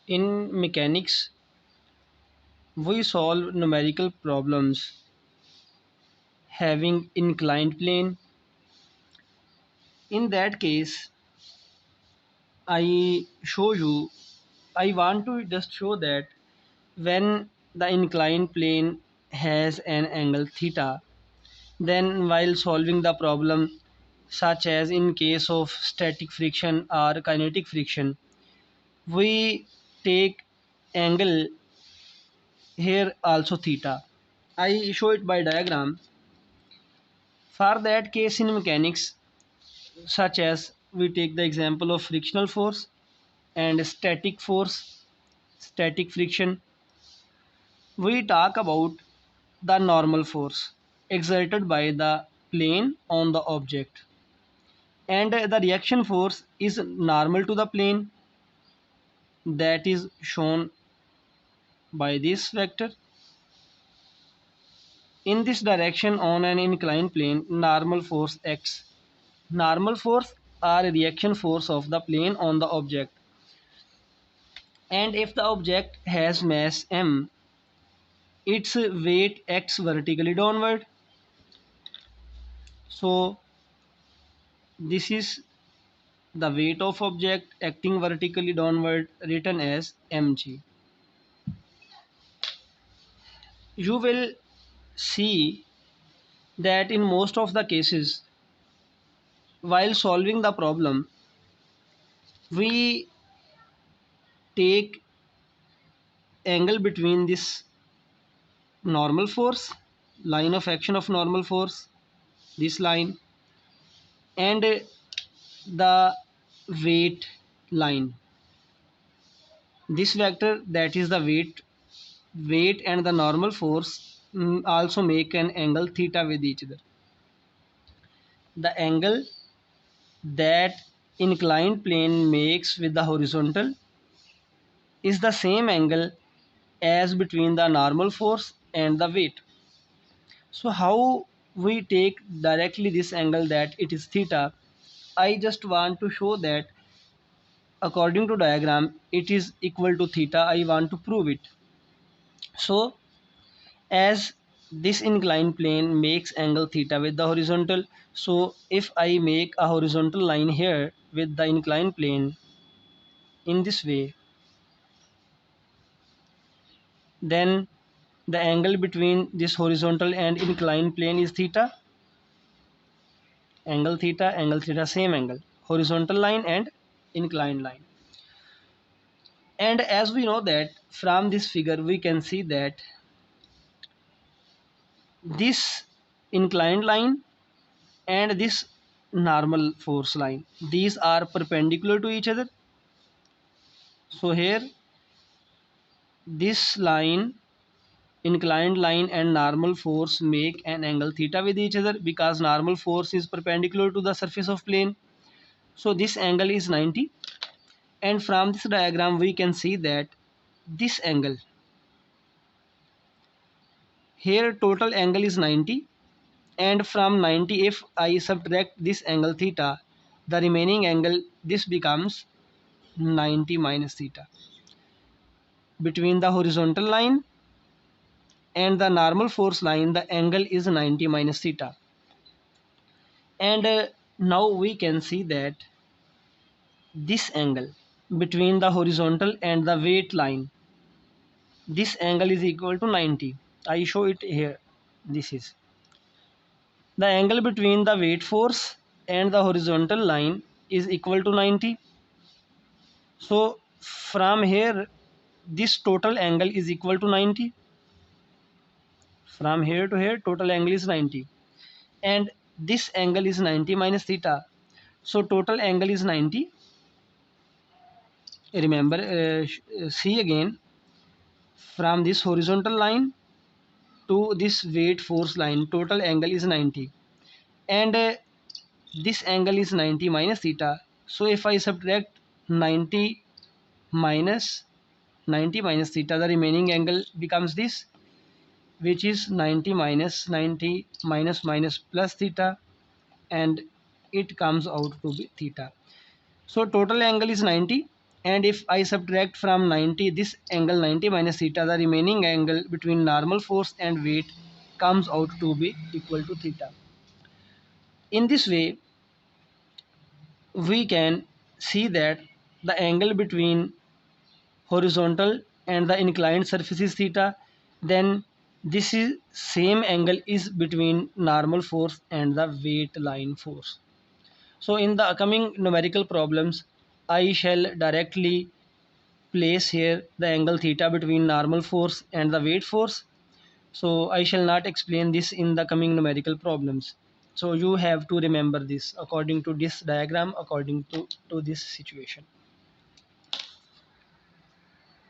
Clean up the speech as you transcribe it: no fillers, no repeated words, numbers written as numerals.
In mechanics, we solve numerical problems having inclined plane. In that case, I show you, I want to just show that when the inclined plane has an angle theta, then while solving the problem, such as in case of static friction or kinetic friction, we take angle here also theta. I show it by diagram. For that case in mechanics, such as we take the example of frictional force and static force, static friction, we talk about the normal force exerted by the plane on the object, and the reaction force is normal to the plane, that is shown by this vector. In this direction on an inclined plane, normal force x. Normal force or reaction force of the plane on the object. And if the object has mass m, its weight acts vertically downward. So this is the weight of object acting vertically downward, written as mg. You will see that in most of the cases, while solving the problem, we take angle between this normal force, line of action of normal force, this line, and the weight line, this vector, that is the weight and the normal force also make an angle theta with each other. The angle that inclined plane makes with the horizontal is the same angle as between the normal force and the weight. So how we take directly this angle that it is theta? I just want to show that according to diagram it is equal to theta. I want to prove it. So as this inclined plane makes angle theta with the horizontal, so if I make a horizontal line here with the inclined plane in this way, then the angle between this horizontal and inclined plane is theta. Angle theta, same angle, horizontal line and inclined line. And as we know that from this figure we can see that this inclined line and this normal force line, these are perpendicular to each other. So here this line, inclined line and normal force make an angle theta with each other because normal force is perpendicular to the surface of plane. So this angle is 90, and from this diagram we can see that this angle here, total angle is 90, and from 90 if I subtract this angle theta, the remaining angle, this becomes 90 minus theta. Between the horizontal line and the normal force line, the angle is 90 minus theta. And now we can see that this angle between the horizontal and the weight line, this angle is equal to 90. I show it here. This is the angle between the weight force and the horizontal line is equal to 90. So from here this total angle is equal to 90. From here to here total angle is 90, and this angle is 90 minus theta. So total angle is 90. Remember, see again, from this horizontal line to this weight force line, total angle is 90, and this angle is 90 minus theta. So if I subtract 90 minus 90 minus theta, the remaining angle becomes this, which is 90 minus 90 minus minus plus theta, and it comes out to be theta. So total angle is 90, and if I subtract from 90 this angle 90 minus theta, the remaining angle between normal force and weight comes out to be equal to theta. In this way we can see that the angle between horizontal and the inclined surface is theta, then this is same angle is between normal force and the weight line force. So in the coming numerical problems I shall directly place here the angle theta between normal force and the weight force. So I shall not explain this in the coming numerical problems. So you have to remember this according to this diagram, according to this situation.